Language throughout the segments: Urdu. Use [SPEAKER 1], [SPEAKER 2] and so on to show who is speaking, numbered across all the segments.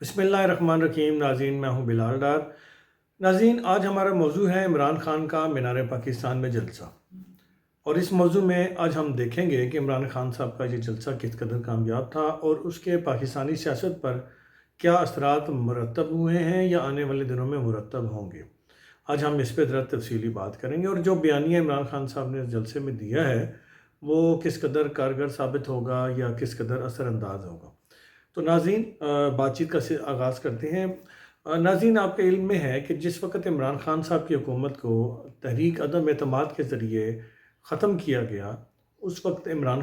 [SPEAKER 1] بسم اللہ الرحمن الرحیم ناظرین، میں ہوں بلال ڈار۔ ناظرین، آج ہمارا موضوع ہے عمران خان کا مینار پاکستان میں جلسہ، اور اس موضوع میں آج ہم دیکھیں گے کہ عمران خان صاحب کا یہ جلسہ کس قدر کامیاب تھا اور اس کے پاکستانی سیاست پر کیا اثرات مرتب ہوئے ہیں یا آنے والے دنوں میں مرتب ہوں گے۔ آج ہم اس پہ ذرا تفصیلی بات کریں گے، اور جو بیانیہ عمران خان صاحب نے اس جلسے میں دیا ہے وہ کس قدر کارگر ثابت ہوگا یا کس قدر اثر انداز ہوگا۔ تو ناظرین، بات چیت کا آغاز کرتے ہیں۔ ناظرین، آپ کے علم میں ہے کہ جس وقت عمران خان صاحب کی حکومت کو تحریک عدم اعتماد کے ذریعے ختم کیا گیا، اس وقت تک عمران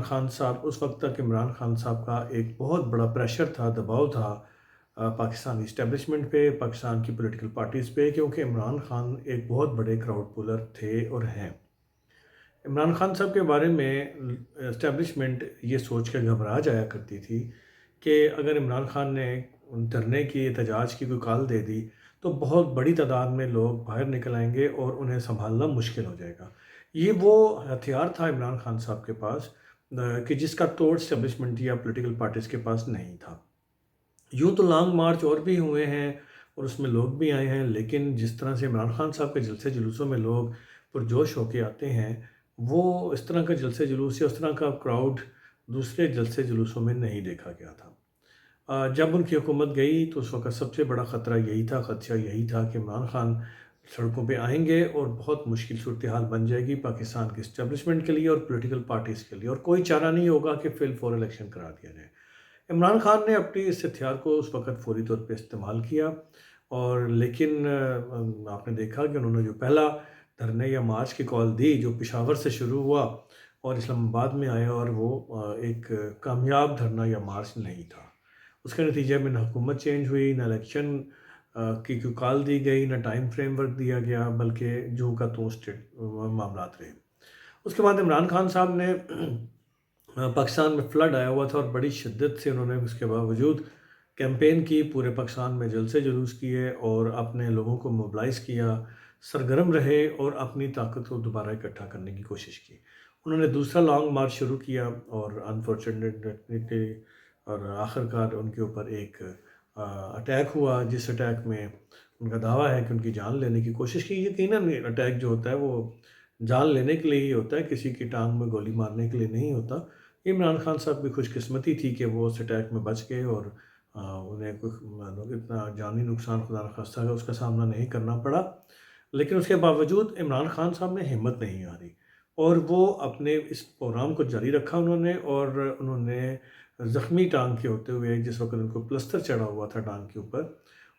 [SPEAKER 1] خان صاحب کا ایک بہت بڑا پریشر تھا، دباؤ تھا پاکستانی اسٹیبلشمنٹ پہ، پاکستان کی پولیٹیکل پارٹیز پہ، کیونکہ عمران خان ایک بہت بڑے کراؤڈ پولر تھے اور ہیں۔ عمران خان صاحب کے بارے میں اسٹیبلشمنٹ یہ سوچ کے گھبرا جایا کرتی تھی کہ اگر عمران خان نے دھرنے کی احتجاج کی کوئی کال دے دی تو بہت بڑی تعداد میں لوگ باہر نکل آئیں گے اور انہیں سنبھالنا مشکل ہو جائے گا۔ یہ وہ ہتھیار تھا عمران خان صاحب کے پاس کہ جس کا توڑ اسٹیبلشمنٹ یا پولیٹیکل پارٹیز کے پاس نہیں تھا۔ یوں تو لانگ مارچ اور بھی ہوئے ہیں اور اس میں لوگ بھی آئے ہیں، لیکن جس طرح سے عمران خان صاحب کے جلسے جلوسوں میں لوگ پرجوش ہو کے آتے ہیں، وہ اس طرح کا جلسے جلوس یا اس طرح کا کراؤڈ دوسرے جلسے جلوسوں میں نہیں دیکھا گیا تھا۔ جب ان کی حکومت گئی تو اس وقت سب سے بڑا خطرہ یہی تھا، خدشہ یہی تھا کہ عمران خان سڑکوں پہ آئیں گے اور بہت مشکل صورتحال بن جائے گی پاکستان کے اسٹیبلشمنٹ کے لیے اور پولیٹیکل پارٹیز کے لیے، اور کوئی چارہ نہیں ہوگا کہ فی الفور الیکشن کرا دیا جائے۔ عمران خان نے اپنی اس ہتھیار کو اس وقت فوری طور پہ استعمال کیا، اور لیکن آپ نے دیکھا کہ انہوں نے جو پہلا دھرنے یا مارچ کی کال دی جو پشاور سے شروع ہوا اور اسلام آباد میں آیا، اور وہ ایک کامیاب دھرنا یا مارچ نہیں تھا۔ اس کے نتیجے میں نہ حکومت چینج ہوئی، نہ الیکشن کی کوئی کال دی گئی، نہ ٹائم فریم ورک دیا گیا، بلکہ جوں کا توں معاملات رہے۔ اس کے بعد عمران خان صاحب نے پاکستان میں فلڈ آیا ہوا تھا اور بڑی شدت سے انہوں نے اس کے باوجود کیمپین کی، پورے پاکستان میں جلسے جلوس کیے اور اپنے لوگوں کو موبلائز کیا، سرگرم رہے اور اپنی طاقت کو دوبارہ اکٹھا کرنے کی کوشش کی۔ انہوں نے دوسرا لانگ مارچ شروع کیا اور انفارچونیٹلی اور آخر کار ان کے اوپر ایک اٹیک ہوا، جس اٹیک میں ان کا دعویٰ ہے کہ ان کی جان لینے کی کوشش کی۔ یقیناً اٹیک جو ہوتا ہے وہ جان لینے کے لیے ہی ہوتا ہے، کسی کی ٹانگ میں گولی مارنے کے لیے نہیں ہوتا۔ عمران خان صاحب کی خوش قسمتی تھی کہ وہ اس اٹیک میں بچ گئے اور انہیں کوئی اتنا جانی نقصان خدا نخواستہ اس کا سامنا نہیں کرنا پڑا، لیکن اس کے باوجود عمران خان صاحب نے ہمت نہیں ہاری اور وہ اپنے اس پروگرام کو جاری رکھا اور انہوں نے زخمی ٹانگ کے ہوتے ہوئے، جس وقت ان کو پلسٹر چڑھا ہوا تھا ٹانگ کے اوپر،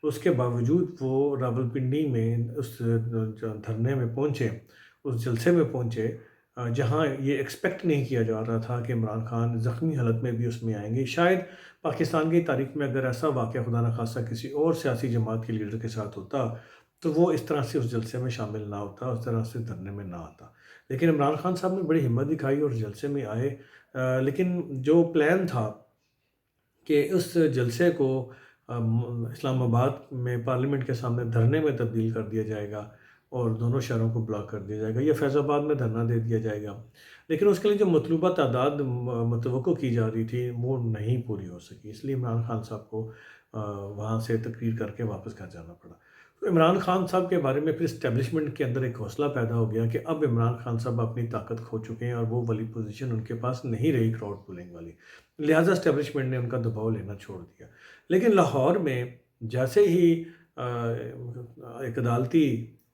[SPEAKER 1] اس کے باوجود وہ راولپنڈی میں اس دھرنے میں پہنچے، اس جلسے میں پہنچے جہاں یہ ایکسپیکٹ نہیں کیا جا رہا تھا کہ عمران خان زخمی حالت میں بھی اس میں آئیں گے۔ شاید پاکستان کی تاریخ میں اگر ایسا واقعہ خدا نخواستہ کسی اور سیاسی جماعت کے لیڈر کے ساتھ ہوتا تو وہ اس طرح سے اس جلسے میں شامل نہ ہوتا، اس طرح سے دھرنے میں نہ آتا، لیکن عمران خان صاحب نے بڑی ہمت دکھائی اور جلسے میں آئے۔ لیکن جو پلان تھا کہ اس جلسے کو اسلام آباد میں پارلیمنٹ کے سامنے دھرنے میں تبدیل کر دیا جائے گا اور دونوں شہروں کو بلاک کر دیا جائے گا یا فیض آباد میں دھرنا دے دیا جائے گا، لیکن اس کے لیے جو مطلوبہ تعداد متوقع کی جا رہی تھی وہ نہیں پوری ہو سکی، اس لیے عمران خان صاحب کو وہاں سے تقریر کر کے واپس گھر جانا پڑا۔ تو عمران خان صاحب کے بارے میں پھر اسٹیبلشمنٹ کے اندر ایک حوصلہ پیدا ہو گیا کہ اب عمران خان صاحب اپنی طاقت کھو چکے ہیں اور وہ والی پوزیشن ان کے پاس نہیں رہی کراؤڈ پولنگ والی، لہٰذا اسٹیبلشمنٹ نے ان کا دباؤ لینا چھوڑ دیا۔ لیکن لاہور میں جیسے ہی ایک عدالتی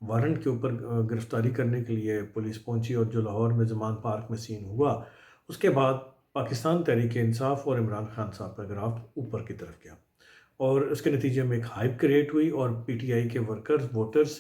[SPEAKER 1] وارنٹ کے اوپر گرفتاری کرنے کے لیے پولیس پہنچی اور جو لاہور میں زمان پارک میں سین ہوا، اس کے بعد پاکستان تحریک انصاف اور عمران خان صاحب کا گراف اوپر کی طرف گیا اور اس کے نتیجے میں ایک ہائپ کریٹ ہوئی اور پی ٹی آئی کے ووٹرز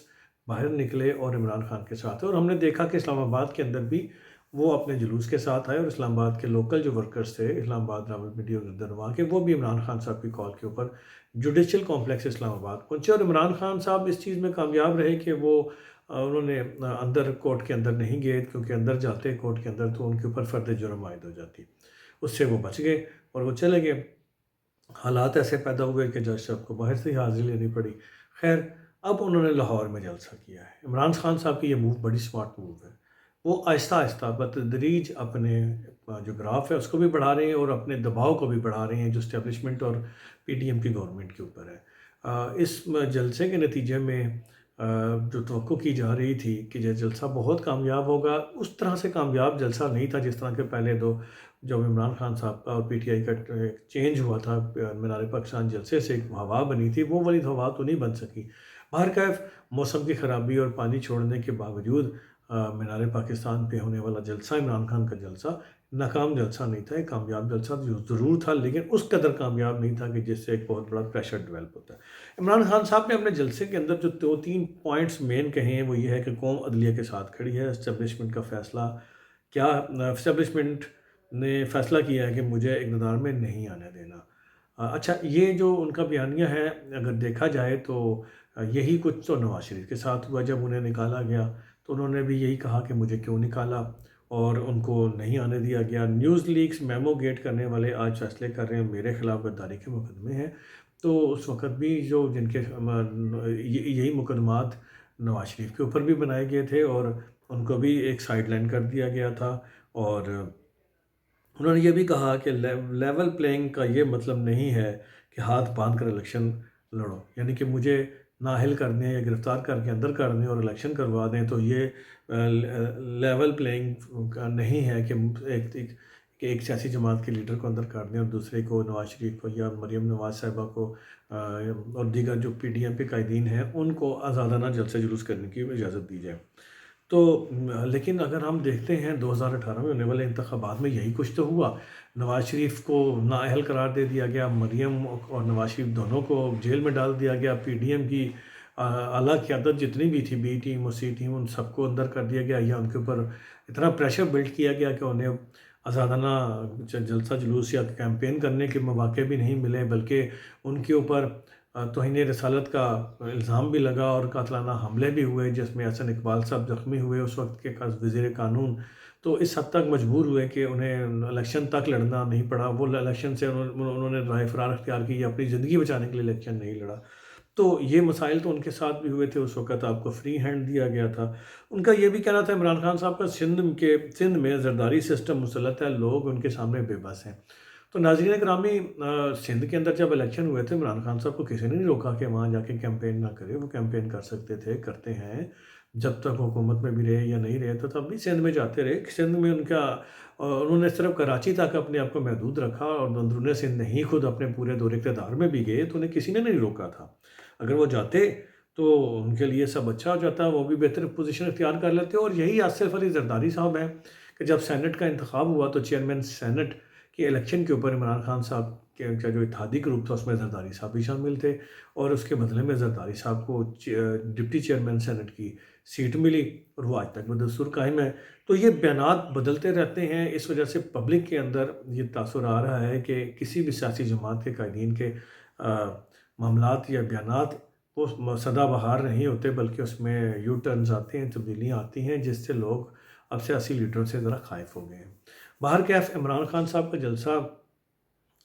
[SPEAKER 1] باہر نکلے اور عمران خان کے ساتھ، اور ہم نے دیکھا کہ اسلام آباد کے اندر بھی وہ اپنے جلوس کے ساتھ آئے اور اسلام آباد کے لوکل جو ورکرز تھے اسلام آباد، راولپنڈی اور گردنوا کے، وہ بھی عمران خان صاحب کی کال کے اوپر جوڈیشل کمپلیکس اسلام آباد پہنچے، اور عمران خان صاحب اس چیز میں کامیاب رہے کہ وہ انہوں نے اندر کورٹ کے اندر نہیں گئے، کیونکہ اندر جاتے کورٹ کے اندر تو ان کے اوپر فرد جرم عائد ہو جاتی، اس سے وہ بچ گئے اور وہ چلے گئے۔ حالات ایسے پیدا ہوئے کہ جج صاحب کو باہر سے ہی حاضری لینی پڑی۔ خیر، اب انہوں نے لاہور میں جلسہ کیا ہے۔ عمران خان صاحب کی یہ موو بڑی سمارٹ موو ہے۔ وہ آہستہ آہستہ بتدریج اپنے جو گراف ہے اس کو بھی بڑھا رہے ہیں اور اپنے دباؤ کو بھی بڑھا رہے ہیں جو اسٹیبلشمنٹ اور پی ڈی ایم کی گورنمنٹ کے اوپر ہے۔ اس جلسے کے نتیجے میں جو توقع کی جا رہی تھی کہ یہ جلسہ بہت کامیاب ہوگا، اس طرح سے کامیاب جلسہ نہیں تھا جس طرح کے پہلے دو جب عمران خان صاحب کا اور پی ٹی آئی کا چینج ہوا تھا مینار پاکستان جلسے سے ایک ہوا بنی تھی، وہ والی ہوا تو نہیں بن سکی۔ بہرکیف موسم کی خرابی اور پانی چھوڑنے کے باوجود مینار پاکستان پہ ہونے والا جلسہ عمران خان کا جلسہ ناکام جلسہ نہیں تھا، ایک کامیاب جلسہ ضرور تھا، لیکن اس قدر کامیاب نہیں تھا کہ جس سے ایک بہت بڑا پریشر ڈیولپ ہوتا ہے۔ عمران خان صاحب نے اپنے جلسے کے اندر جو دو تین پوائنٹس مین کہے ہیں وہ یہ ہے کہ قوم عدلیہ کے ساتھ کھڑی ہے، اسٹیبلشمنٹ کا فیصلہ کیا اسٹیبلشمنٹ نے فیصلہ کیا ہے کہ مجھے اقتدار میں نہیں آنے دینا۔ اچھا، یہ جو ان کا بیانیہ ہے اگر دیکھا جائے تو یہی کچھ تو نواز شریف کے ساتھ ہوا جب انہیں نکالا گیا، تو انہوں نے بھی یہی کہا کہ مجھے کیوں نکالا اور ان کو نہیں آنے دیا گیا۔ نیوز لیکس میمو گیٹ کرنے والے آج فیصلے کر رہے ہیں، میرے خلاف غداری کے مقدمے ہیں، تو اس وقت بھی جو جن کے یہی مقدمات نواز شریف کے اوپر بھی بنائے گئے تھے اور ان کو بھی ایک سائیڈ لائن کر دیا گیا تھا، اور انہوں نے یہ بھی کہا کہ لیول پلینگ کا یہ مطلب نہیں ہے کہ ہاتھ باندھ کر الیکشن لڑو، یعنی کہ مجھے نااہل کر دیں یا گرفتار کر کے اندر کر دیں اور الیکشن کروا دیں، تو یہ لیول پلینگ کا نہیں ہے کہ ایک سیاسی جماعت کے لیڈر کو اندر کر دیں اور دوسرے کو نواز شریف کو یا مریم نواز صاحبہ کو اور دیگر جو پی ڈی ایم کے قائدین ہیں ان کو آزادانہ جلسے جلوس کرنے کی اجازت دی جائے۔ تو لیکن اگر ہم دیکھتے ہیں 2018 میں ہونے والے انتخابات میں یہی کچھ تو ہوا، نواز شریف کو نااہل قرار دے دیا گیا، مریم اور نواز شریف دونوں کو جیل میں ڈال دیا گیا، پی ڈی ایم کی اعلیٰ قیادت جتنی بھی تھی، بی ٹیم اور سی ٹیم، ان سب کو اندر کر دیا گیا، یا ان کے اوپر اتنا پریشر بلڈ کیا گیا کہ انہیں آزادانہ جلسہ جلوس یا کیمپین کرنے کے مواقع بھی نہیں ملے، بلکہ ان کے اوپر توہین رسالت کا الزام بھی لگا اور قاتلانہ حملے بھی ہوئے جس میں احسن اقبال صاحب زخمی ہوئے، اس وقت کے وزیر قانون، تو اس حد تک مجبور ہوئے کہ انہیں الیکشن تک لڑنا نہیں پڑا۔ وہ الیکشن سے انہوں نے رائے فرار اختیار کی، اپنی زندگی بچانے کے لیے الیکشن نہیں لڑا۔ تو یہ مسائل تو ان کے ساتھ بھی ہوئے تھے، اس وقت آپ کو فری ہینڈ دیا گیا تھا۔ ان کا یہ بھی کہنا تھا عمران خان صاحب کا سندھ میں زرداری سسٹم مسلط ہے، لوگ ان کے سامنے بے بس ہیں۔ تو ناظرین گرامی، سندھ کے اندر جب الیکشن ہوئے تھے عمران خان صاحب کو کسی نے نہیں روکا کہ وہاں جا کے کیمپین نہ کرے، وہ کیمپین کر سکتے تھے، کرتے ہیں، جب تک حکومت میں بھی رہے یا نہیں رہے تو تب بھی سندھ میں جاتے رہے۔ سندھ میں انہوں نے صرف کراچی تک اپنے آپ کو محدود رکھا اور اندرون سندھ نہیں، خود اپنے پورے دور اقتدار میں بھی گئے تو انہیں کسی نے نہیں روکا تھا۔ اگر وہ جاتے تو ان کے لیے سب اچھا ہو جاتا، وہ بھی بہتر پوزیشن اختیار کر لیتے، اور یہی آصف علی زرداری صاحب ہیں کہ جب سینٹ کا انتخاب ہوا تو چیئرمین سینٹ کے الیکشن کے اوپر عمران خان صاحب کا جو اتحادی گروپ تھا اس میں زرداری صاحب بھی شامل تھے، اور اس کے بدلے میں زرداری صاحب کو ڈپٹی چیئرمین سینٹ کی سیٹ ملی، اور وہ آج تک بدستور قائم ہے۔ تو یہ بیانات بدلتے رہتے ہیں، اس وجہ سے پبلک کے اندر یہ تاثر آ رہا ہے کہ کسی بھی سیاسی جماعت کے قائدین کے معاملات یا بیانات وہ سدا بہار نہیں ہوتے، بلکہ اس میں یو ٹرنز آتے ہیں، تبدیلیاں آتی ہیں، جس سے لوگ اب سیاسی لیڈروں سے ذرا خائف ہو گئے ہیں۔ بہرکیف عمران خان صاحب کا جلسہ،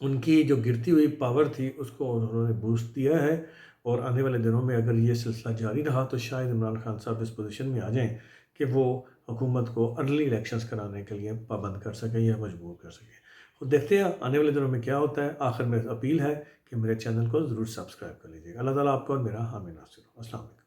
[SPEAKER 1] ان کی جو گرتی ہوئی پاور تھی اس کو انہوں نے بوسٹ دیا ہے، اور آنے والے دنوں میں اگر یہ سلسلہ جاری رہا تو شاید عمران خان صاحب اس پوزیشن میں آ جائیں کہ وہ حکومت کو ارلی الیکشنز کرانے کے لیے پابند کر سکیں یا مجبور کر سکیں۔ خود دیکھتے ہیں آنے والے دنوں میں کیا ہوتا ہے۔ آخر میں اپیل ہے کہ میرے چینل کو ضرور سبسکرائب کر لیجیے۔ اللہ تعالیٰ آپ کو اور میرا حامی ناصر ہو۔ السلام علیکم۔